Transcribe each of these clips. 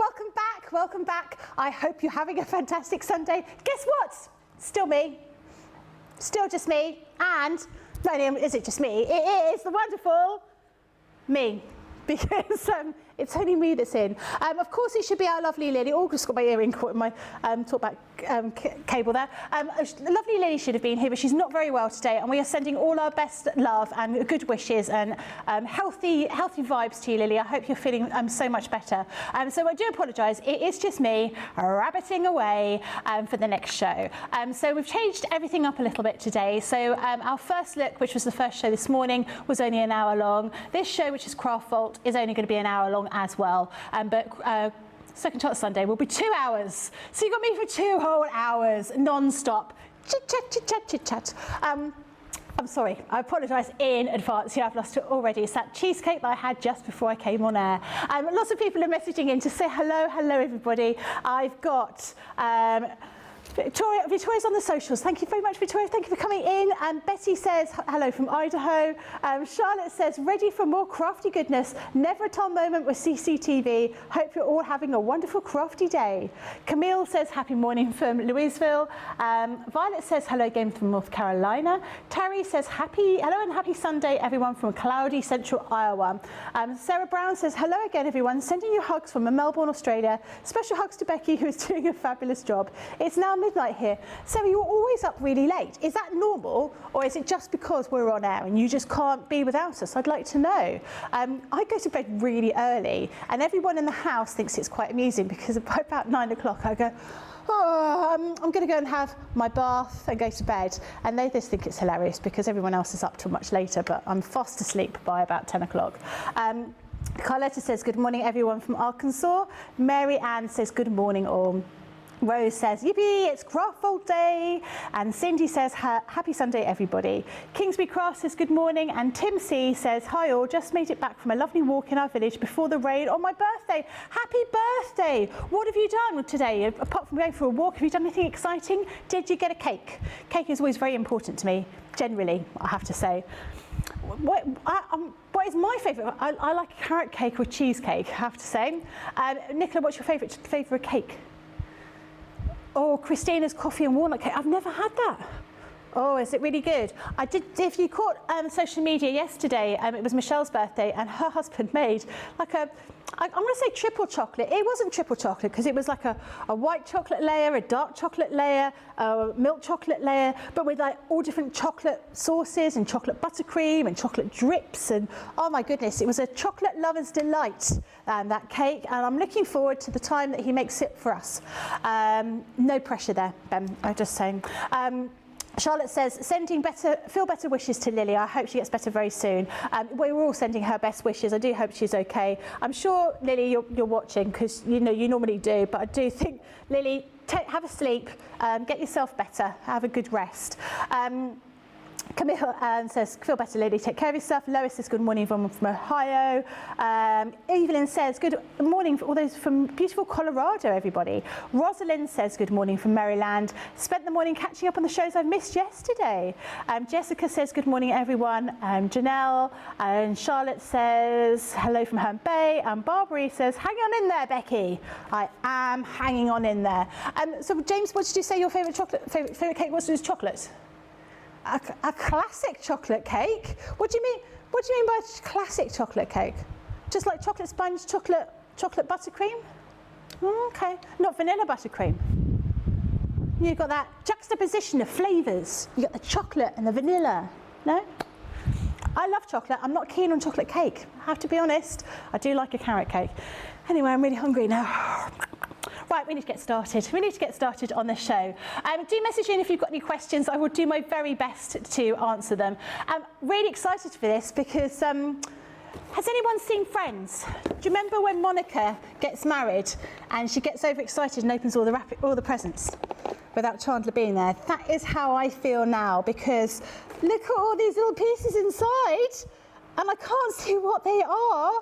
welcome back, welcome back. I hope you're having a fantastic Sunday. Guess what? Still me. Still just me. And, not only is it just me, it is the wonderful me. Because it's only me that's in. Of course, it should be our lovely Lily. Oh, just got my earring caught in my talkback cable there. Lovely Lily should have been here, but she's not very well today. And we are sending all our best love and good wishes and healthy vibes to you, Lily. I hope you're feeling so much better. So I do apologise. It is just me rabbiting away for the next show. So we've changed everything up a little bit today. So our first look, which was the first show this morning, was only an hour long. This show, which is Craft Vault, is only going to be an hour long as well. But Second Chance Sunday will be 2 hours. So you got me for 2 whole hours, non-stop. Chit chat, chit chat, chit chat. I'm sorry, I apologise in advance. Yeah, I've lost it already. It's that cheesecake that I had just before I came on air. Lots of people are messaging in to say hello, everybody. I've got Victoria's on the socials. Thank you very much, Victoria. Thank you for coming in. Betty says hello from Idaho. Charlotte says ready for more crafty goodness. Never a dull moment with CCTV. Hope you're all having a wonderful crafty day. Camille says happy morning from Louisville. Violet says hello again from North Carolina. Terry says hello and happy Sunday everyone from cloudy central Iowa. Sarah Brown says hello again everyone. Sending you hugs from Melbourne, Australia. Special hugs to Becky who is doing a fabulous job. It's now midnight here. Sarah, you're always up really late. Is that normal, or is it just because we're on air and you just can't be without us? I'd like to know. I go to bed really early, and everyone in the house thinks it's quite amusing because by about 9 o'clock I go, oh, I'm going to go and have my bath and go to bed. And they just think it's hilarious because everyone else is up till much later, but I'm fast asleep by about 10 o'clock. Carletta says, good morning, everyone from Arkansas. Mary Ann says, good morning, all. Rose says, yippee, it's Craft Vault Day. And Cindy says, happy Sunday, everybody. Kingsby Craft says, good morning. And Tim C says, hi all, just made it back from a lovely walk in our village before the rain on my birthday. Happy birthday. What have you done today? Apart from going for a walk, have you done anything exciting? Did you get a cake? Cake is always very important to me, generally, I have to say. What is my favourite? I like a carrot cake or cheesecake, I have to say. Nicola, what's your favourite cake? Oh, Christina's coffee and walnut cake. I've never had that. Oh, is it really good? I did. If you caught social media yesterday, it was Michelle's birthday, and her husband made like I'm going to say triple chocolate. It wasn't triple chocolate because it was like a white chocolate layer, a dark chocolate layer, a milk chocolate layer, but with like all different chocolate sauces and chocolate buttercream and chocolate drips. And oh my goodness, it was a chocolate lover's delight, that cake. And I'm looking forward to the time that he makes it for us. No pressure there, Ben, I'm just saying. Charlotte says, sending feel better wishes to Lily. I hope she gets better very soon. We're all sending her best wishes. I do hope she's okay. I'm sure, Lily, you're watching because you normally do, but I do think, Lily, have a sleep, get yourself better, have a good rest. Camille says, feel better, Lily, take care of yourself. Lois says, good morning from Ohio. Evelyn says, good morning for all those from beautiful Colorado, everybody. Rosalind says, good morning from Maryland. Spent the morning catching up on the shows I've missed yesterday. Jessica says, good morning, everyone. Janelle and Charlotte says, hello from Herne Bay. And Barbary says, hang on in there, Becky. I am hanging on in there. So James, what did you say your favourite cake was? It was chocolate. A classic chocolate cake? What do you mean? What do you mean by classic chocolate cake? Just like chocolate sponge, chocolate buttercream? Okay, not vanilla buttercream. You've got that juxtaposition of flavours. You got the chocolate and the vanilla. No? I love chocolate. I'm not keen on chocolate cake. I have to be honest. I do like a carrot cake. Anyway, I'm really hungry now. Right, we need to get started. We need to get started on the show. Do message in if you've got any questions. I will do my very best to answer them. I'm really excited for this because has anyone seen Friends? Do you remember when Monica gets married and she gets overexcited and opens all the presents without Chandler being there? That is how I feel now because look at all these little pieces inside and I can't see what they are,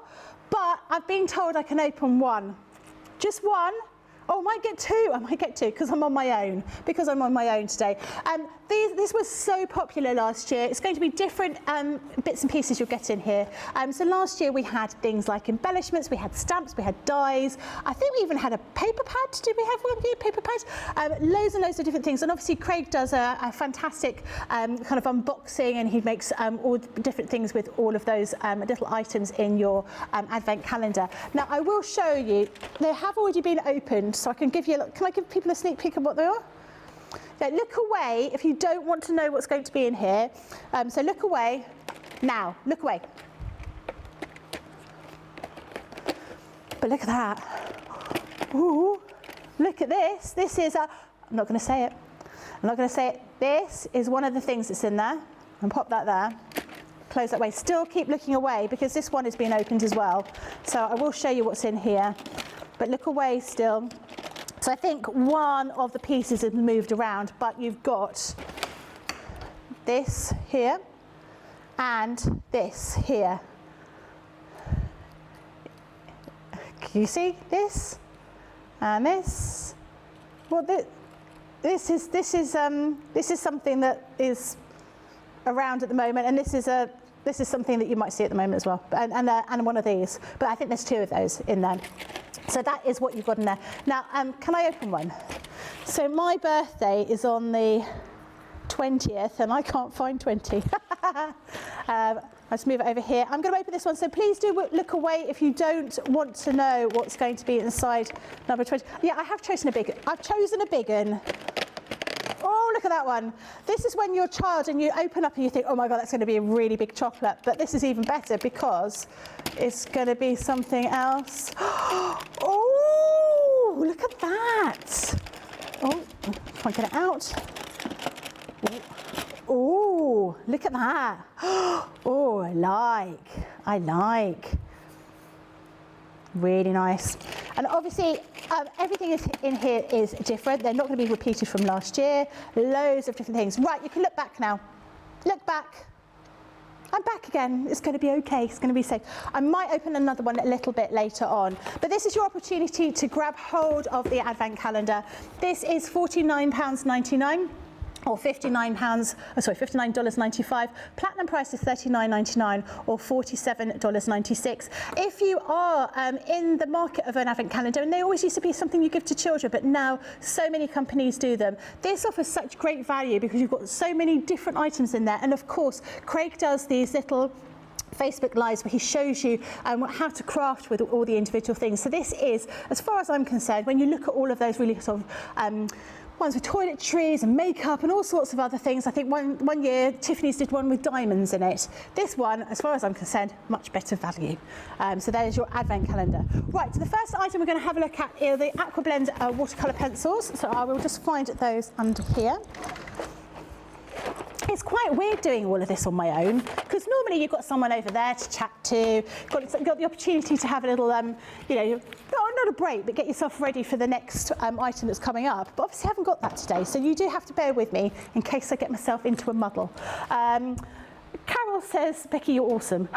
but I've been told I can open one. Just one. Oh, Oh, I might get two because I'm on my own, today. This was so popular last year. It's going to be different bits and pieces you'll get in here. So last year we had things like embellishments, we had stamps, we had dies. I think we even had a paper pad. Did we have one here, paper pad? Loads and loads of different things. And obviously Craig does a fantastic kind of unboxing, and he makes all different things with all of those little items in your advent calendar. Now I will show you, they have already been opened, so I can give you a look. Can I give people a sneak peek of what they are? Yeah, look away if you don't want to know what's going to be in here. So look away now, look away. But look at that. Ooh, look at this. This is I'm not going to say it. This is one of the things that's in there. And pop that there. Close that way. Still keep looking away because this one has been opened as well. So I will show you what's in here. But look away still. So I think one of the pieces has moved around, but you've got this here and this here. Can you see this and this? Well, this is something that is around at the moment, and this is something that you might see at the moment as well, and one of these. But I think there's two of those in there. So that is what you've got in there. Now, can I open one? So my birthday is on the 20th, and I can't find 20. Let's move it over here. I'm going to open this one, so please do look away if you don't want to know what's going to be inside number 20. Yeah, I have chosen a big one. I've chosen a big one. Oh, look at that one. This is when you're a child and you open up and you think, oh my God, that's going to be a really big chocolate. But this is even better because it's going to be something else. Oh, look at that. Oh, if I get it out. Oh, look at that. Oh, I like. Really nice. And obviously, everything in here is different. They're not going to be repeated from last year. Loads of different things. Right, you can look back now. Look back. I'm back again. It's going to be okay. It's going to be safe. I might open another one a little bit later on. But this is your opportunity to grab hold of the Advent calendar. This is £49.99. Or $59.95. Platinum price is $39.99 or $47.96. If you are in the market of an advent calendar, and they always used to be something you give to children, but now so many companies do them. This offers such great value because you've got so many different items in there. And of course, Craig does these little Facebook Lives where he shows you how to craft with all the individual things. So this is, as far as I'm concerned, when you look at all of those really sort of ones with toiletries and makeup and all sorts of other things. I think one year Tiffany's did one with diamonds in it. This one, as far as I'm concerned, much better value. So there's your advent calendar. Right, so the first item we're going to have a look at are the Aquablend watercolour pencils. So I will just find those under here. It's quite weird doing all of this on my own because normally you've got someone over there to chat to, got the opportunity to have a little, not a break, but get yourself ready for the next item that's coming up. But obviously I haven't got that today, so you do have to bear with me in case I get myself into a muddle. Carol says, Becky, you're awesome.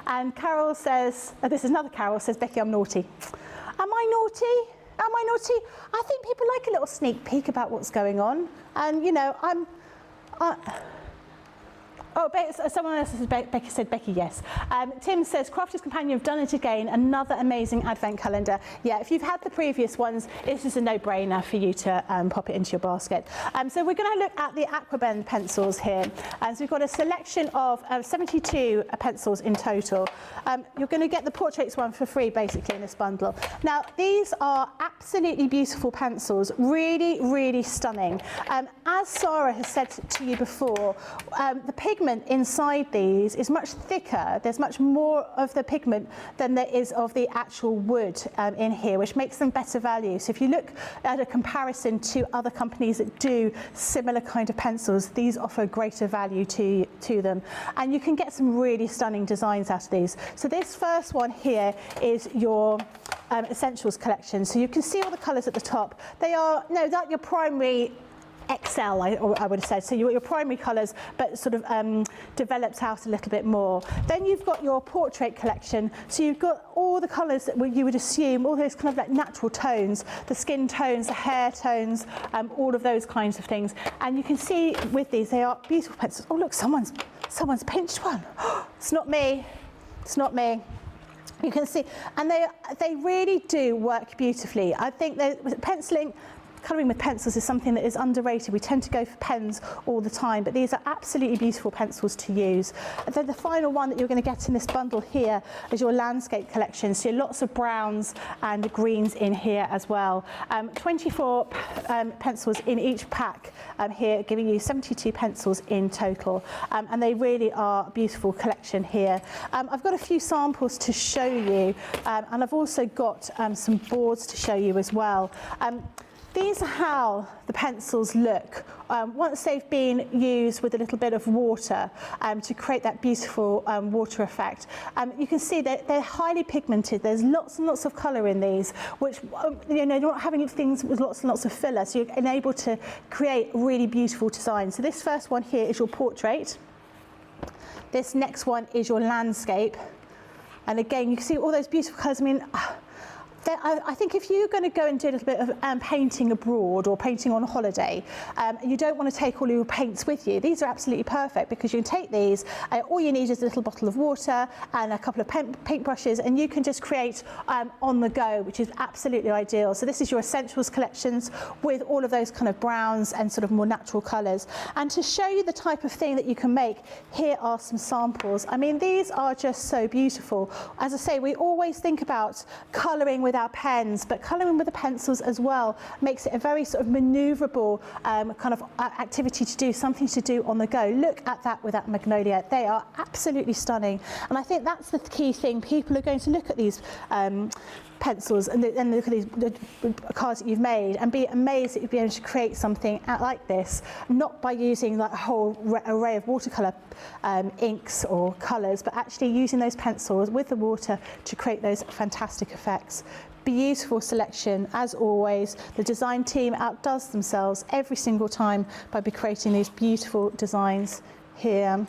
And Carol says, this is another Carol, says, Becky, I'm naughty. Am I naughty? Am I naughty? I think people like a little sneak peek about what's going on. And, someone else says, Becky said, Becky, yes. Tim says, Crafter's Companion, you've done it again. Another amazing advent calendar. Yeah, if you've had the previous ones, this is a no-brainer for you to pop it into your basket. So we're going to look at the Aquablend pencils here. So we've got a selection of 72 pencils in total. You're going to get the portraits one for free, basically, in this bundle. Now, these are absolutely beautiful pencils, really, really stunning. As Sarah has said to you before, the pigment inside these is much thicker. There's much more of the pigment than there is of the actual wood in here, which makes them better value. So if you look at a comparison to other companies that do similar kind of pencils, these offer greater value to them. And you can get some really stunning designs out of these. So this first one here is your Essentials collection. So you can see all the colours at the top. They are, that's your primary cell, I would have said. So you've got your primary colours, but sort of develops out a little bit more. Then you've got your portrait collection. So you've got all the colours that you would assume, all those kind of like natural tones, the skin tones, the hair tones, all of those kinds of things. And you can see with these, they are beautiful pencils. Oh look, someone's pinched one. It's not me. It's not me. You can see, and they really do work beautifully. I think that penciling, colouring with pencils is something that is underrated. We tend to go for pens all the time, but these are absolutely beautiful pencils to use. And then the final one that you're going to get in this bundle here is your landscape collection. So lots of browns and greens in here as well. 24 pencils in each pack here, giving you 72 pencils in total. And they really are a beautiful collection here. I've got a few samples to show you, and I've also got some boards to show you as well. These are how the pencils look once they've been used with a little bit of water to create that beautiful water effect. You can see that they're highly pigmented. There's lots and lots of colour in these, which you know, you're not having things with lots and lots of filler, so you're able to create really beautiful designs. So this first one here is your portrait. This next one is your landscape, and again you can see all those beautiful colours. I mean, I think if you're going to go and do a little bit of painting abroad or painting on holiday, and you don't want to take all your paints with you, these are absolutely perfect, because you can take these, all you need is a little bottle of water and a couple of paint brushes, and you can just create on the go, which is absolutely ideal. So this is your essentials collections with all of those kind of browns and sort of more natural colours. And to show you the type of thing that you can make, here are some samples. I mean, these are just so beautiful. As I say, we always think about colouring with our pens, but colouring with the pencils as well makes it a very sort of manoeuvrable kind of activity to do, something to do on the go. Look at that with that magnolia. They are absolutely stunning, and I think that's the key thing. People are going to look at these pencils and look at these cards that you've made and be amazed that you'd be able to create something like this, not by using like a whole array of watercolour inks or colours, but actually using those pencils with the water to create those fantastic effects. Beautiful selection as always. The design team outdoes themselves every single time by creating these beautiful designs here.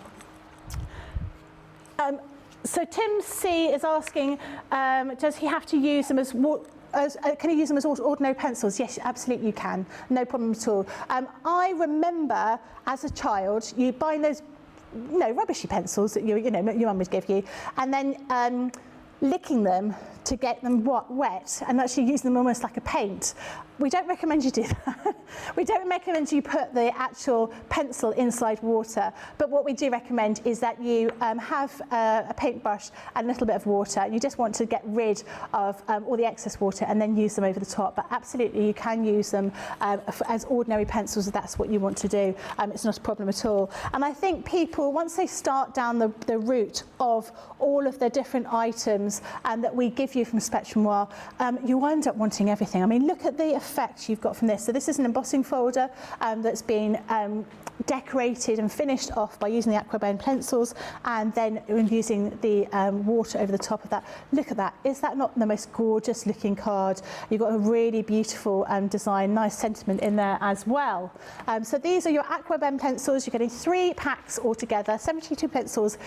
So Tim C is asking, does he have to use them as can he use them as ordinary pencils? Yes, absolutely you can. No problem at all. I remember as a child, you buying those, you know, rubbishy pencils that your mum would give you, and then licking them to get them wet and actually using them almost like a paint. We don't recommend you do that. We don't recommend you put the actual pencil inside water, but what we do recommend is that you have a paintbrush and a little bit of water, and you just want to get rid of all the excess water and then use them over the top. But absolutely you can use them as ordinary pencils if that's what you want to do. It's not a problem at all. And I think people, once they start down the route of all of the different items that we give you from Spectrum Noir, you end up wanting everything. I mean, look at the effect you've got from this. So this is an embossing folder that's been decorated and finished off by using the Aquaben pencils, and then using the water over the top of that. Look at that. Is that not the most gorgeous looking card? You've got a really beautiful design, nice sentiment in there as well. So these are your Aquaben pencils. You're getting 3 packs altogether, 72 pencils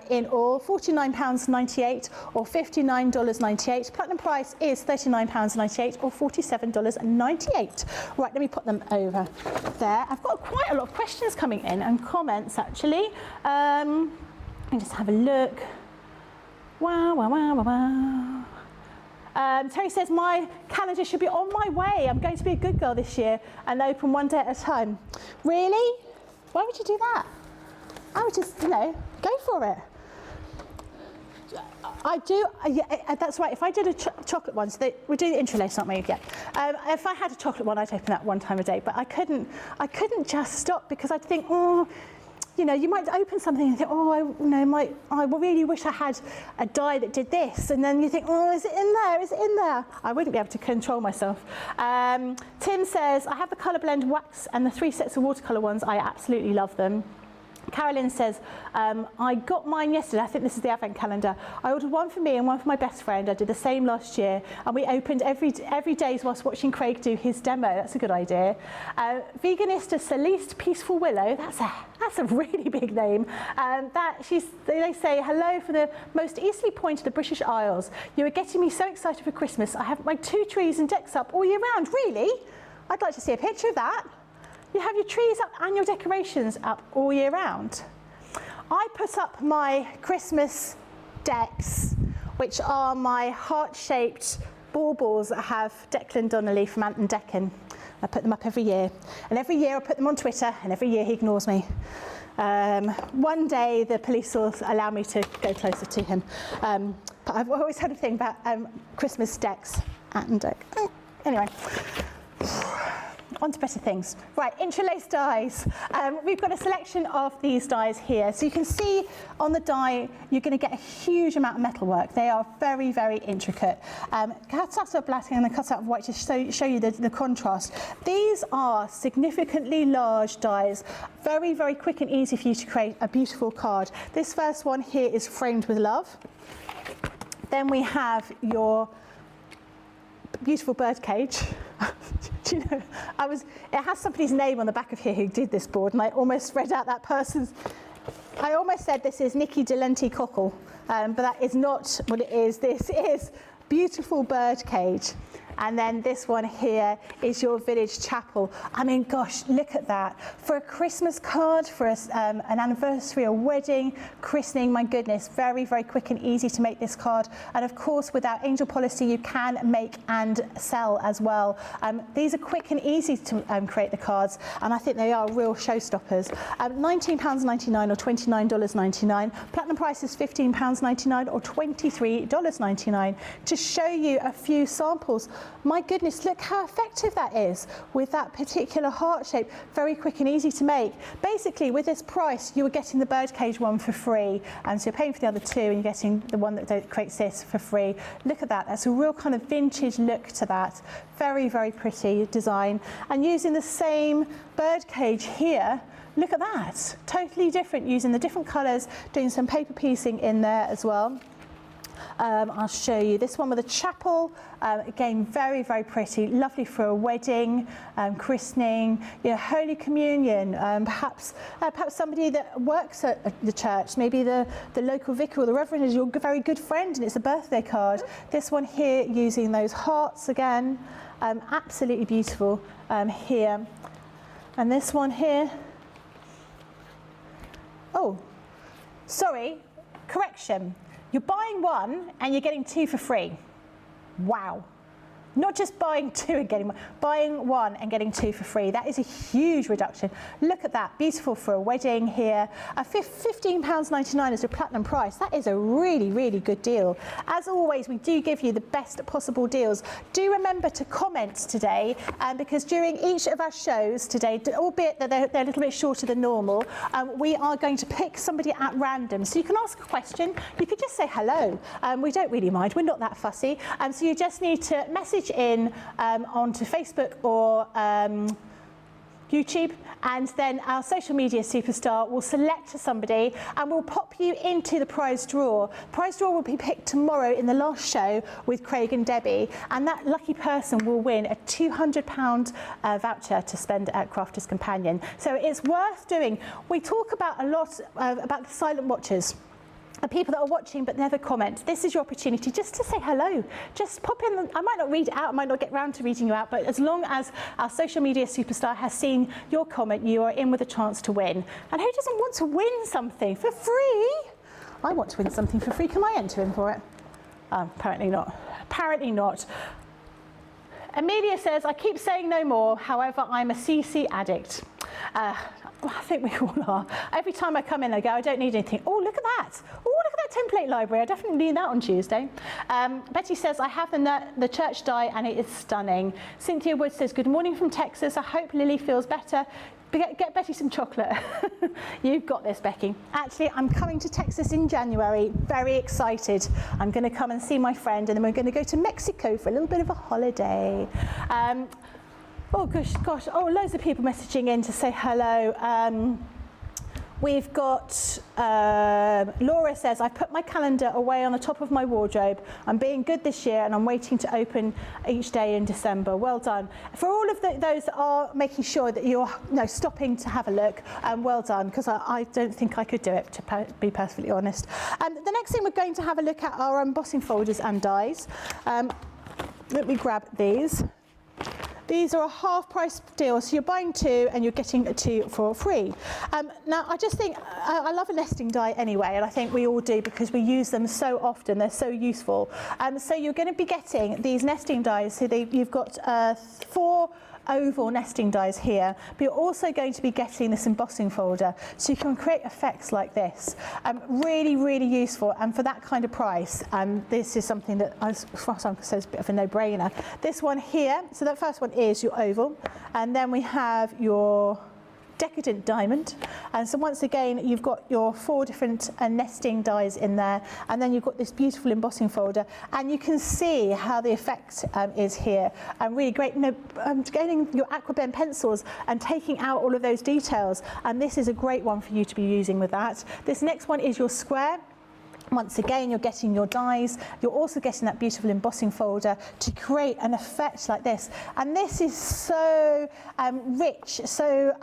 in all, £49.98 or $59.98. Platinum price is £39.98 or $47.98. Right, let me put them over there. I've got quite a lot of questions coming in and comments actually. Let me just have a look. Wow, wow, wow, wow, wow. Terry says, my calendar should be on my way. I'm going to be a good girl this year and open one day at a time. Really? Why would you do that? I would just, go for it. I do, yeah, that's right. If I did a chocolate one, so we're doing the intro later, aren't we? Yeah. If I had a chocolate one, I'd open that one time a day. But I couldn't just stop, because I'd think, oh, you might open something and think, oh, I really wish I had a die that did this. And then you think, oh, is it in there? Is it in there? I wouldn't be able to control myself. Tim says, I have the colour blend wax and the 3 sets of watercolour ones. I absolutely love them. Carolyn says, I got mine yesterday. I think this is the advent calendar. I ordered one for me and one for my best friend. I did the same last year, and we opened every day whilst watching Craig do his demo. That's a good idea. Veganista Celeste Peaceful Willow. That's a really big name. They say, hello from the most easterly point of the British Isles. You are getting me so excited for Christmas. I have my 2 trees and decks up all year round. Really? I'd like to see a picture of that. You have your trees up and your decorations up all year round. I put up my Christmas decks, which are my heart-shaped baubles that have Declan Donnelly from Ant and Deccan. I put them up every year. And every year I put them on Twitter, and every year he ignores me. One day the police will allow me to go closer to him. But I've always had a thing about Christmas decks, Ant and Deck. Anyway. On to better things. Right, interlaced dies. We've got a selection of these dies here. So you can see on the die, you're going to get a huge amount of metalwork. They are very, very intricate. Cut out of black and then cut out of white to show you the contrast. These are significantly large dies. Very, very quick and easy for you to create a beautiful card. This first one here is framed with love. Then we have your beautiful bird cage. Do you know, it has somebody's name on the back of here who did this board, and I almost read out that person's. I almost said this is Nikki Delenti Cockle, but that is not what it is. This is beautiful bird cage. And then this one here is your village chapel. I mean, gosh, look at that. For a Christmas card, for an anniversary, a wedding, christening, my goodness, very, very quick and easy to make this card. And of course, with our angel policy, you can make and sell as well. These are quick and easy to create the cards, and I think they are real showstoppers. £19.99 or $29.99. Platinum price is £15.99 or $23.99. To show you a few samples. My goodness, look how effective that is with that particular heart shape. Very quick and easy to make. Basically, with this price, you were getting the birdcage one for free, and so you're paying for the other two, and you're getting the one that creates this for free. Look at that. That's a real kind of vintage look to that. Very, very pretty design. And using the same birdcage here, look at that. Totally different, using the different colours, doing some paper piecing in there as well. I'll show you this one with a chapel. Again, very, very pretty, lovely for a wedding, christening, Holy Communion. Perhaps somebody that works at the church, maybe the local vicar or the reverend is your very good friend, and it's a birthday card. This one here, using those hearts again, absolutely beautiful here. And this one here. Oh, sorry, correction. You're buying one and you're getting two for free. Wow. Not just buying two and getting one, buying one and getting two for free. That is a huge reduction. Look at that, beautiful for a wedding here. £15.99 is a platinum price. That is a really, really good deal. As always, we do give you the best possible deals. Do remember to comment today, because during each of our shows today, albeit that they're a little bit shorter than normal, we are going to pick somebody at random. So you can ask a question, you could just say hello. We don't really mind, we're not that fussy. So you just need to message in onto Facebook or YouTube, and then our social media superstar will select somebody and will pop you into the prize draw. Prize draw will be picked tomorrow in the last show with Craig and Debbie, and that lucky person will win a £200 voucher to spend at Crafters Companion. So it's worth doing. We talk about a lot about the silent watchers. And people that are watching but never comment. This is your opportunity just to say hello. Just pop in. I might not read it out, I might not get round to reading you out, but as long as our social media superstar has seen your comment, you are in with a chance to win. And who doesn't want to win something for free? I want to win something for free. Can I enter in for it? Apparently not. Apparently not. Amelia says, I keep saying no more, however, I'm a CC addict. I think we all are. Every time I come in, I go, I don't need anything. Oh, look at that. Oh, look at that template library. I definitely need that on Tuesday. Betty says, I have the church die and it is stunning. Cynthia Wood says, good morning from Texas. I hope Lily feels better. Get Betty some chocolate. You've got this, Becky. Actually, I'm coming to Texas in January. Very excited. I'm going to come and see my friend, and then we're going to go to Mexico for a little bit of a holiday. Oh, gosh. Oh, loads of people messaging in to say hello. We've got, Laura says, I've put my calendar away on the top of my wardrobe. I'm being good this year and I'm waiting to open each day in December. Well done. For all of those that are making sure that you're stopping to have a look, well done, because I don't think I could do it, to be perfectly honest. The next thing we're going to have a look at are embossing folders and dies. Let me grab these. These are a half price deal, so you're buying 2 and you're getting 2 for free. Now, I just think, I love a nesting die anyway, and I think we all do because we use them so often, they're so useful. So you're going to be getting these nesting dies, so you've got 4 oval nesting dies here, but you're also going to be getting this embossing folder, so you can create effects like this. Really, really useful, and for that kind of price, this is something that, as far as I'm concerned, is a bit of a no-brainer. This one here, so that first one is your oval, and then we have your decadent diamond, and so once again you've got your 4 different nesting dies in there, and then you've got this beautiful embossing folder, and you can see how the effect is here. Really great. Getting your aquaben pencils and taking out all of those details, and this is a great one for you to be using with that. This next one is your square. Once again, you're getting your dies, you're also getting that beautiful embossing folder to create an effect like this. And this is so rich, so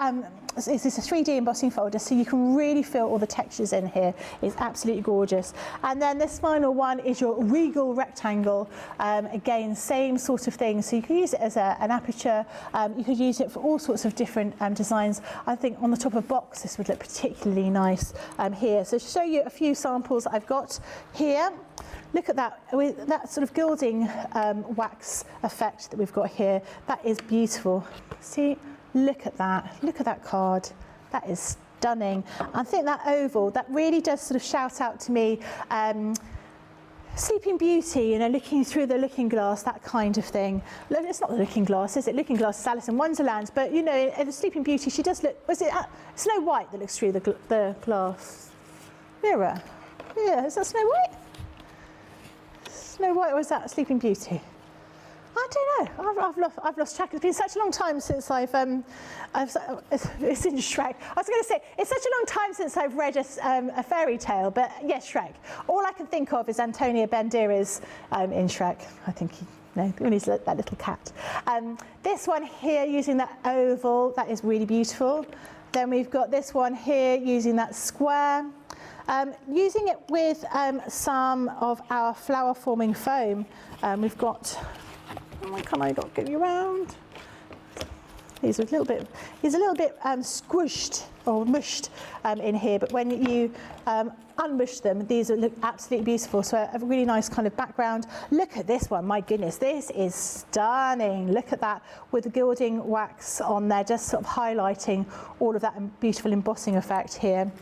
this is a 3D embossing folder, so you can really feel all the textures in here. It's absolutely gorgeous. And then this final one is your regal rectangle. Again, same sort of thing, so you can use it as an aperture, you could use it for all sorts of different designs. I think on the top of a box this would look particularly nice here. So to show you a few samples I've got here, look at that, with that sort of gilding wax effect that we've got here. That is beautiful. See, look at that card. That is stunning. I think that oval, that really does sort of shout out to me Sleeping Beauty, looking through the looking glass, that kind of thing. It's not the looking glass, is it? Looking glass is Alice in Wonderland, but in Sleeping Beauty she does look, was it Snow White that looks through the glass mirror? Yeah, is that Snow White? Snow White, or is that Sleeping Beauty? I don't know. I've lost track. It's been such a long time since it's in Shrek. I was going to say, it's such a long time since I've read a fairy tale, but yes, Shrek. All I can think of is Antonio Banderas in Shrek. I think when he's that little cat. This one here, using that oval, that is really beautiful. Then we've got this one here, using that square. Using it with some of our flower forming foam. We've got, can I not get you around? He's a little bit squished or mushed in here, but when you unmush them, these look absolutely beautiful. So a really nice kind of background. Look at this one, my goodness, this is stunning. Look at that with the gilding wax on there, just sort of highlighting all of that beautiful embossing effect here.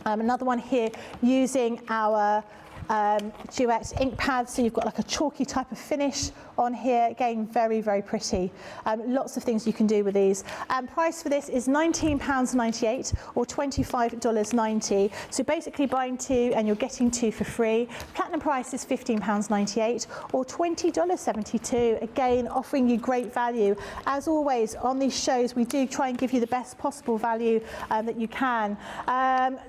Another one here using our Duet ink pads, so you've got like a chalky type of finish on here. Again, very, very pretty. Lots of things you can do with these. Price for this is £19.98 or $25.90. So basically buying 2 and you're getting 2 for free. Platinum price is £15.98 or $20.72. Again, offering you great value. As always, on these shows, we do try and give you the best possible value that you can.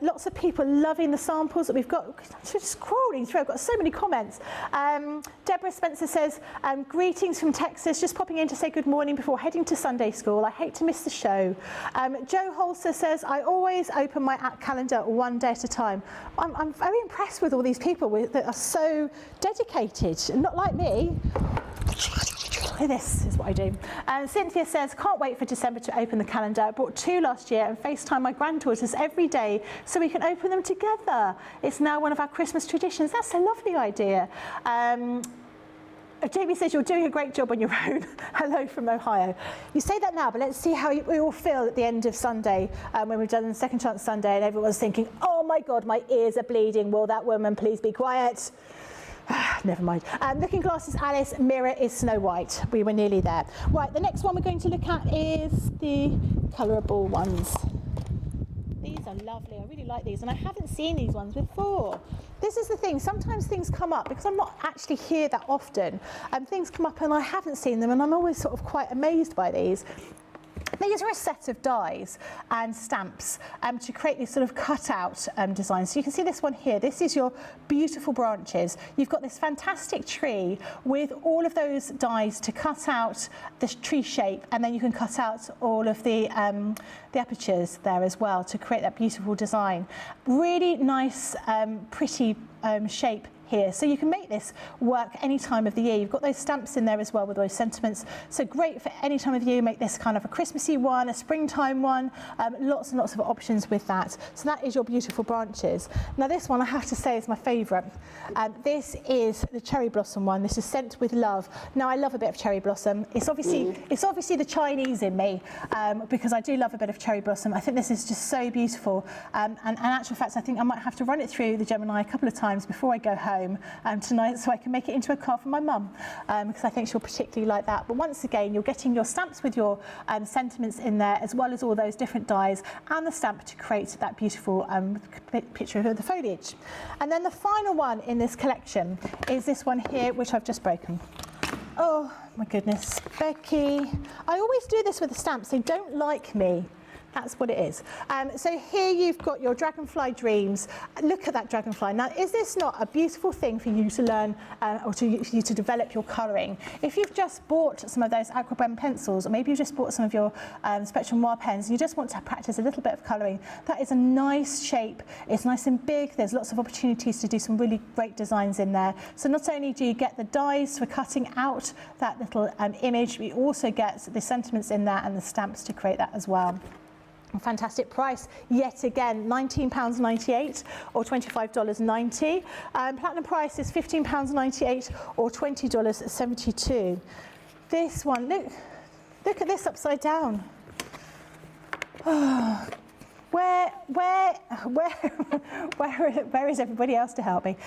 Lots of people loving the samples that we've got. Just scrolling through, I've got so many comments. Deborah Spencer says, greetings from Texas, just popping in to say good morning before heading to Sunday school. I hate to miss the show. Joe Holster says, I always open my calendar one day at a time. I'm very impressed with all these people that are so dedicated, not like me. This is what I do. Cynthia says, can't wait for December to open the calendar. I bought 2 last year and FaceTime my granddaughters every day so we can open them together. It's now one of our Christmas traditions. That's a lovely idea. Jamie says, you're doing a great job on your own. Hello from Ohio. You say that now, but let's see how we all feel at the end of Sunday when we've done the Second Chance Sunday and everyone's thinking, oh my God, my ears are bleeding. Will that woman please be quiet? Never mind. Looking Glass is Alice, Mirror is Snow White. We were nearly there. Right, the next one we're going to look at is the colourable ones. These are lovely. I really like these, and I haven't seen these ones before. This is the thing, sometimes things come up, because I'm not actually here that often, and things come up and I haven't seen them, and I'm always sort of quite amazed by these. These are a set of dies and stamps to create these sort of cutout designs. So you can see this one here. This is your beautiful branches. You've got this fantastic tree with all of those dies to cut out the tree shape, and then you can cut out all of the apertures there as well to create that beautiful design. Really nice, pretty shape here. So you can make this work any time of the year. You've got those stamps in there as well with those sentiments. So great for any time of year. Make this kind of a Christmassy one, a springtime one, lots and lots of options with that. So that is your beautiful branches. Now this one I have to say is my favourite. This is the cherry blossom one. This is Scent with Love. Now I love a bit of cherry blossom. It's obviously the Chinese in me because I do love a bit of cherry blossom. I think this is just so beautiful. And in actual fact, I think I might have to run it through the Gemini a couple of times before I go home tonight, so I can make it into a card for my mum, because I think she'll particularly like that. But once again, you're getting your stamps with your sentiments in there, as well as all those different dies and the stamp to create that beautiful picture of the foliage. And then the final one in this collection is this one here, which I've just broken. Oh my goodness, Becky. I always do this with the stamps. They don't like me. That's what it is. So here you've got your Dragonfly Dreams. Look at that dragonfly. Now, is this not a beautiful thing for you to learn or for you to develop your colouring? If you've just bought some of those Aquablend pencils, or maybe you just bought some of your Spectrum Noir pens, and you just want to practice a little bit of colouring, that is a nice shape. It's nice and big. There's lots of opportunities to do some really great designs in there. So not only do you get the dies for cutting out that little image, we also get the sentiments in there and the stamps to create that as well. Fantastic price yet again, £19.98 or $25.90. Platinum price is £15.98 or $20.72. This one, look at this upside down. Oh, where is everybody else to help me?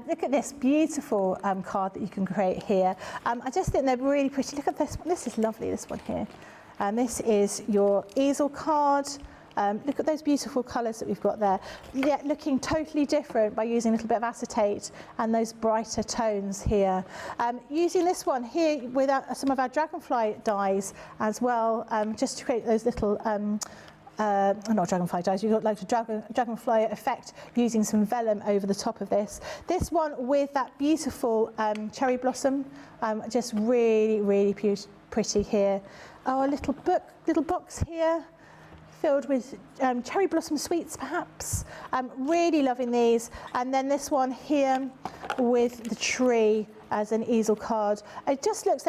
Look at this beautiful card that you can create here. I just think they're really pretty. Look at this one. This is lovely, this one here. And this is your easel card. Look at those beautiful colours that we've got there. Yet looking totally different by using a little bit of acetate and those brighter tones here. Using this one here with some of our dragonfly dies as well, just to create those little not dragonfly dies, you've got like a dragonfly effect using some vellum over the top of this. This one with that beautiful cherry blossom, just really, really pretty here. Oh, a little box here filled with cherry blossom sweets perhaps. Really loving these. And then this one here with the tree as an easel card. They just look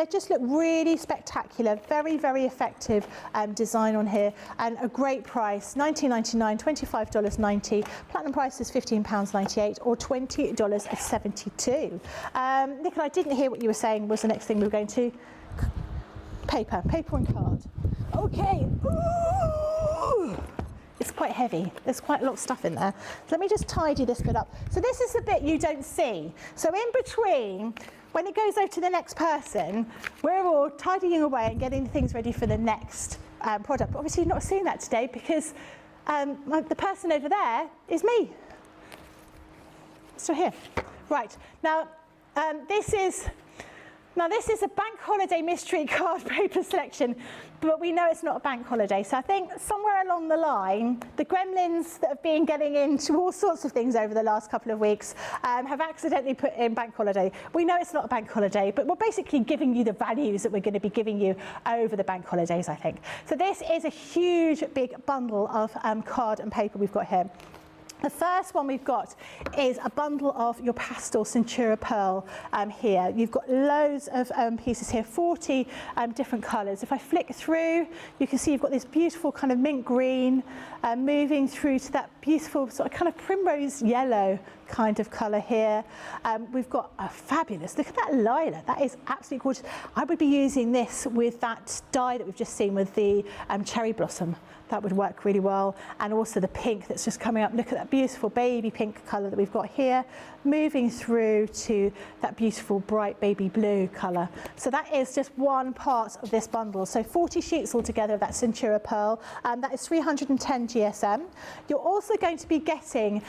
really spectacular. Very, very effective design on here, and a great price, $19.99, $25.90. Platinum price is £15.98 or $20.72. Nicola, I didn't hear what you were saying was the next thing we were going to. Paper and card. Okay. Ooh. It's quite heavy. There's quite a lot of stuff in there. So let me just tidy this bit up. So this is the bit you don't see. So in between, when it goes over to the next person, we're all tidying away and getting things ready for the next product. But obviously you're not seeing that today because the person over there is me. Still here. Right. Now, this is a bank holiday mystery card paper selection, but we know it's not a bank holiday. So I think somewhere along the line, the gremlins that have been getting into all sorts of things over the last couple of weeks have accidentally put in bank holiday. We know it's not a bank holiday, but we're basically giving you the values that we're going to be giving you over the bank holidays, I think. So this is a huge, big bundle of card and paper we've got here. The first one we've got is a bundle of your pastel Centura Pearl here. You've got loads of pieces here, 40 different colours. If I flick through, you can see you've got this beautiful kind of mint green moving through to that beautiful sort of kind of primrose yellow kind of colour here. We've got a fabulous, look at that lilac, that is absolutely gorgeous. I would be using this with that dye that we've just seen with the cherry blossom. That would work really well. And also the pink that's just coming up. Look at that beautiful baby pink colour that we've got here, moving through to that beautiful bright baby blue colour. So that is just one part of this bundle. So 40 sheets altogether of that Centura Pearl. That is 310 GSM. You're also going to be getting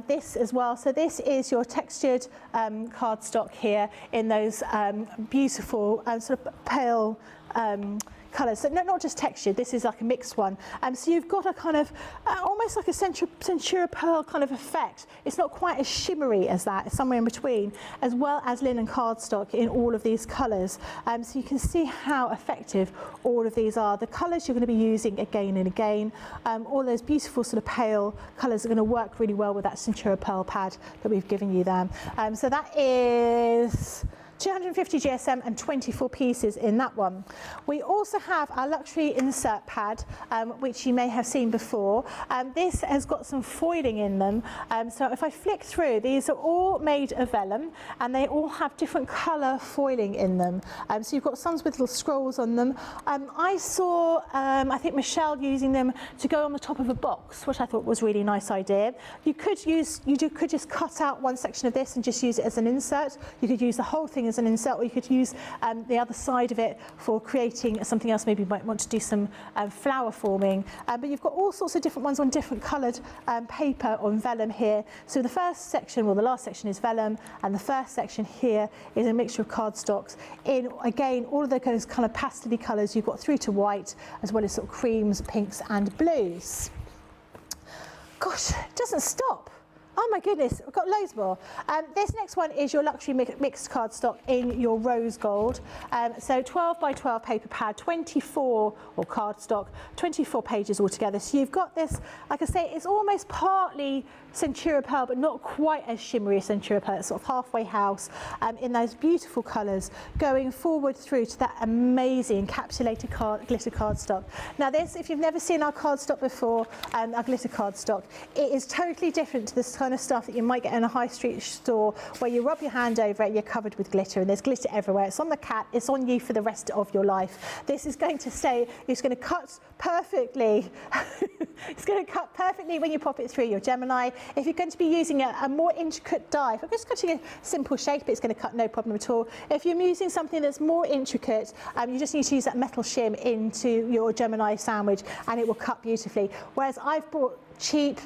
this as well. So this is your textured cardstock here in those beautiful sort of pale colours, so not just textured, this is like a mixed one. So you've got a kind of, almost like a Centura Pearl kind of effect. It's not quite as shimmery as that, it's somewhere in between, as well as linen cardstock in all of these colours. So you can see how effective all of these are. The colours you're going to be using again and again, all those beautiful sort of pale colours are going to work really well with that Centura Pearl pad that we've given you there. So that is 250 GSM and 24 pieces in that one. We also have our luxury insert pad, which you may have seen before. This has got some foiling in them. So if I flick through, these are all made of vellum and they all have different colour foiling in them. So you've got some with little scrolls on them. I saw, I think Michelle using them to go on the top of a box, which I thought was a really nice idea. You could just cut out one section of this and just use it as an insert. You could use the whole thing as an insert, or you could use the other side of it for creating something else. Maybe you might want to do some flower forming, but you've got all sorts of different ones on different coloured paper on vellum here. So the first section, well, the last section is vellum, and the first section here is a mixture of cardstocks in, again, all of those kind of pastel-y colours. You've got through to white, as well as sort of creams, pinks and blues. Gosh, it doesn't stop. Oh my goodness, we've got loads more. This next one is your luxury mixed cardstock in your rose gold. So 12 by 12 paper pad, 24, or cardstock, 24 pages altogether. So you've got this, like I say, it's almost partly Centura Pearl, but not quite as shimmery as Centura Pearl. It's sort of halfway house in those beautiful colours, going forward through to that amazing encapsulated glitter cardstock. Now this, if you've never seen our cardstock before, our glitter cardstock, it is totally different to this kind of stuff that you might get in a high street store where you rub your hand over it, you're covered with glitter, and there's glitter everywhere. It's on the cat, it's on you for the rest of your life. This is going to stay, it's going to cut perfectly. It's going to cut perfectly when you pop it through your Gemini. If you're going to be using a more intricate die, if I'm just cutting a simple shape, it's going to cut no problem at all. If you're using something that's more intricate, you just need to use that metal shim into your Gemini sandwich and it will cut beautifully. Whereas I've bought cheap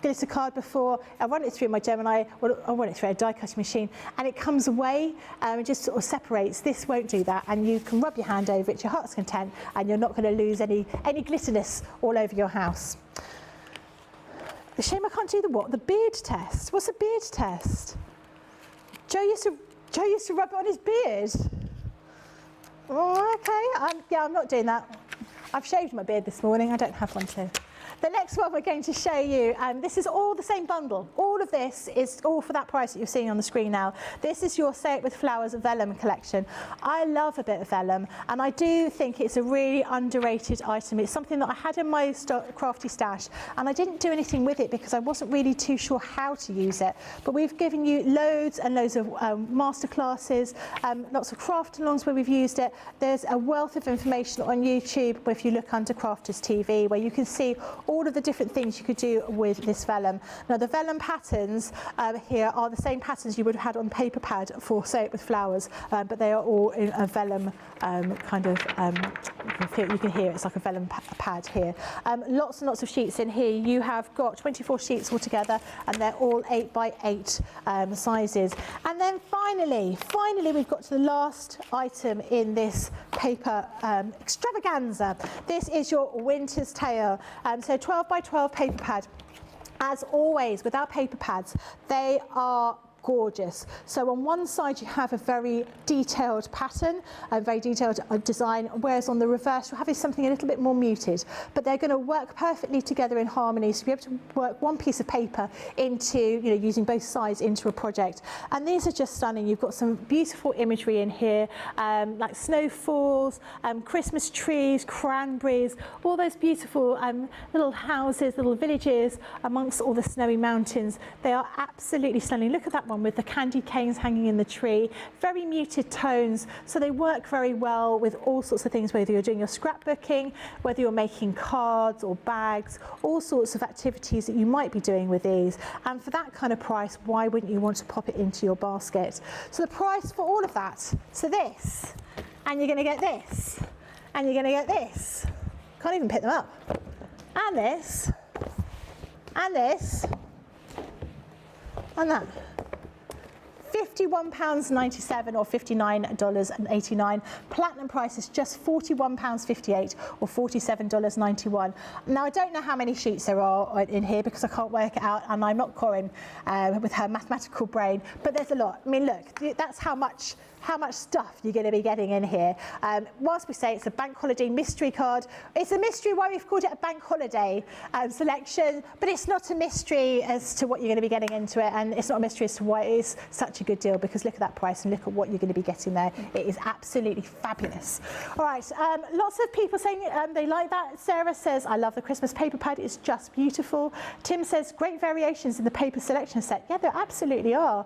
glitter card before, I run it through my Gemini, well, I run it through a die cutting machine, and it comes away and just sort of separates. This won't do that, and you can rub your hand over it to your heart's content, and you're not going to lose any glitterness all over your house. The shame I can't do the beard test. What's a beard test? Joe used to rub it on his beard. Oh, okay, yeah, I'm not doing that. I've shaved my beard this morning, I don't have one to. The next one we're going to show you, this is all the same bundle. All of this is all for that price that you're seeing on the screen now. This is your Say It With Flowers vellum collection. I love a bit of vellum, and I do think it's a really underrated item. It's something that I had in my crafty stash, and I didn't do anything with it because I wasn't really too sure how to use it. But we've given you loads and loads of masterclasses, lots of craft-alongs where we've used it. There's a wealth of information on YouTube if you look under Crafters TV, where you can see all of the different things you could do with this vellum. Now the vellum patterns here are the same patterns you would have had on paper pad for Say It With Flowers, but they are all in a vellum kind of, you can hear it's like a vellum pad here. Lots and lots of sheets in here. You have got 24 sheets altogether, and they're all 8 by 8 sizes. And then finally we've got to the last item in this paper extravaganza. This is your Winter's Tale. So 12 by 12 paper pad. As always with our paper pads, they are gorgeous. So on one side you have a very detailed pattern, a very detailed design, whereas on the reverse you're having something a little bit more muted, but they're going to work perfectly together in harmony. So you'll be able to work one piece of paper into, using both sides into a project. And these are just stunning. You've got some beautiful imagery in here, like snowfalls, Christmas trees, cranberries, all those beautiful little houses, little villages amongst all the snowy mountains. They are absolutely stunning. Look at that one with the candy canes hanging in the tree, very muted tones, so they work very well with all sorts of things, whether you're doing your scrapbooking, whether you're making cards or bags, all sorts of activities that you might be doing with these. And for that kind of price, why wouldn't you want to pop it into your basket? So the price for all of that, so this, and you're going to get this, and you're going to get this, can't even pick them up, and this, and this, and that. £51.97 or $59.89. Platinum price is just £41.58 or $47.91. Now, I don't know how many sheets there are in here because I can't work it out, and I'm not Corinne with her mathematical brain, but there's a lot. I mean, look, that's how much stuff you're going to be getting in here. Whilst we say it's a bank holiday mystery card, it's a mystery why we've called it a bank holiday selection, but it's not a mystery as to what you're going to be getting into it, and it's not a mystery as to why it is such a good deal, because look at that price and look at what you're going to be getting there. It is absolutely fabulous. All right, lots of people saying they like that. Sarah says, I love the Christmas paper pad, it's just beautiful. Tim says, great variations in the paper selection set. Yeah, there absolutely are.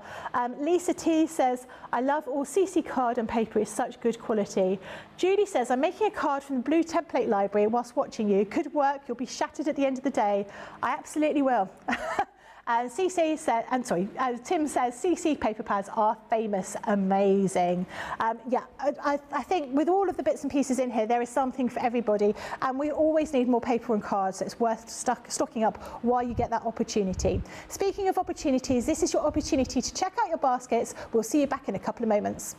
Lisa T says, I love all CC card and paper, is such good quality. Judy says, I'm making a card from the blue template library whilst watching you. Could work, you'll be shattered at the end of the day. I absolutely will. And Tim says, CC paper pads are famous, amazing. Yeah, I think with all of the bits and pieces in here, there is something for everybody, and we always need more paper and cards, so it's worth stocking up while you get that opportunity. Speaking of opportunities, this is your opportunity to check out your baskets. We'll see you back in a couple of moments.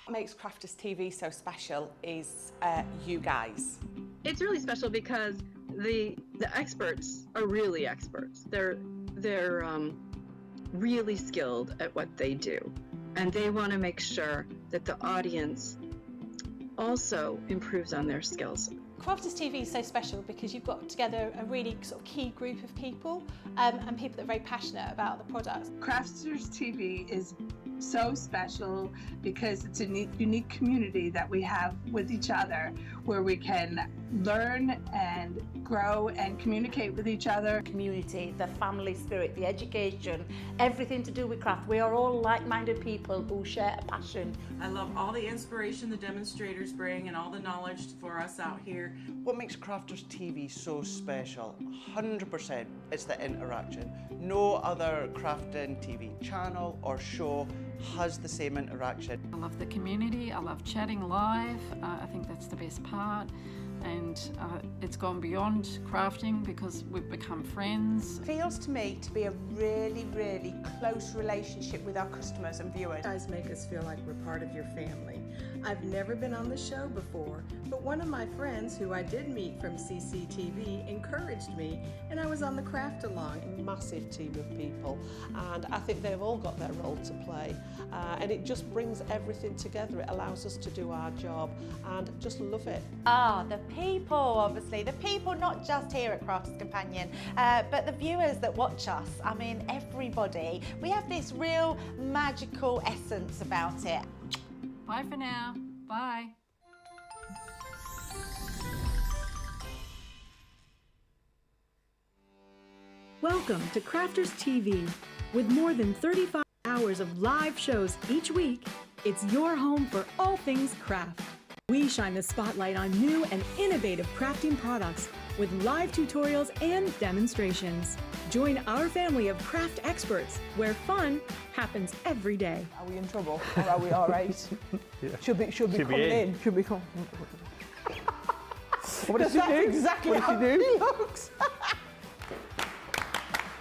What makes Crafters TV so special is you guys. It's really special because the experts are really experts. They're really skilled at what they do, and they want to make sure that the audience also improves on their skills. Crafters TV is so special because you've got together a really sort of key group of people and people that are very passionate about the products. Crafters TV is so special because it's a unique community that we have with each other, where we can learn and grow and communicate with each other. Community, the family spirit, the education, everything to do with craft. We are all like-minded people who share a passion. I love all the inspiration the demonstrators bring and all the knowledge for us out here. What makes Crafters TV so special? 100% it's the interaction. No other crafting TV channel or show has the same interaction. I love the community, I love chatting live, I think that's the best part. And it's gone beyond crafting because we've become friends. It feels to me to be a really, really close relationship with our customers and viewers. You guys make us feel like we're part of your family. I've never been on the show before, but one of my friends who I did meet from CCTV encouraged me, and I was on the craft along. A massive team of people, and I think they've all got their role to play, and it just brings everything together. It allows us to do our job and just love it. The people, obviously, the people not just here at Crafters Companion, but the viewers that watch us. I mean, everybody. We have this real magical essence about it. Bye for now. Bye. Welcome to Crafters TV. With more than 35 hours of live shows each week, it's your home for all things craft. We shine the spotlight on new and innovative crafting products with live tutorials and demonstrations. Join our family of craft experts where fun happens every day. Are we in trouble or are we all right? Yeah. Should be coming in. Should be coming. What does she do? Exactly what how does she do? he looks.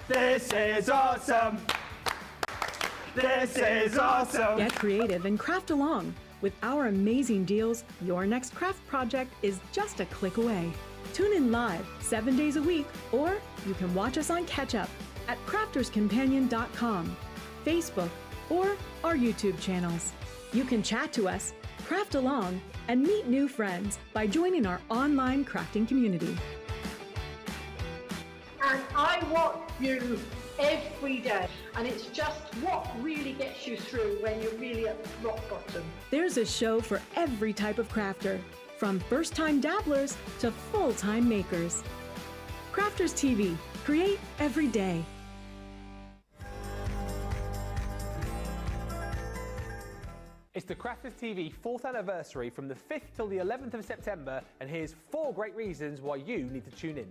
This is awesome. This is awesome. Get creative and craft along. With our amazing deals, your next craft project is just a click away. Tune in live 7 days a week, or you can watch us on Catch Up at crafterscompanion.com, Facebook, or our YouTube channels. You can chat to us, craft along, and meet new friends by joining our online crafting community. And I watch you every day, and it's just what really gets you through when you're really at rock bottom. There's a show for every type of crafter, from first-time dabblers to full-time makers. Crafters TV, create every day. It's the Crafters TV 4th anniversary from the 5th till the 11th of September, and here's 4 great reasons why you need to tune in.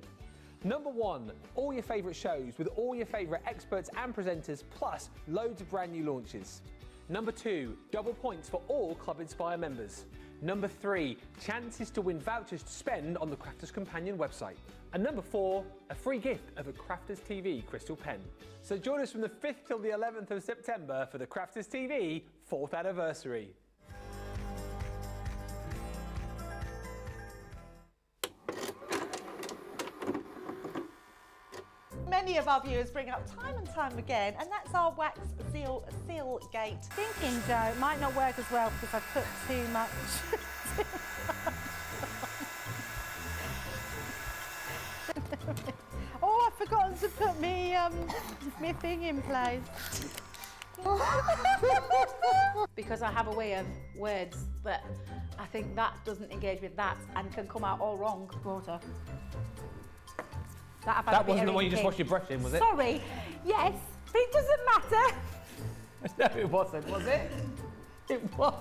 Number 1, all your favourite shows with all your favourite experts and presenters, plus loads of brand new launches. Number 2, double points for all Club Inspire members. Number 3, chances to win vouchers to spend on the Crafters Companion website. And number 4, a free gift of a Crafters TV crystal pen. So join us from the 5th till the 11th of September for the Crafters TV 4th anniversary. Many of our viewers bring up time and time again, and that's our wax seal gate. Thinking, Joe, it might not work as well because I've put too much. Oh, I've forgotten to put me thing in place. Because I have a way of words that I think that doesn't engage with that and can come out all wrong. Water. That wasn't the one you just washed your brush in, was it? Sorry. Yes, but it doesn't matter. No, it wasn't, was it? It was.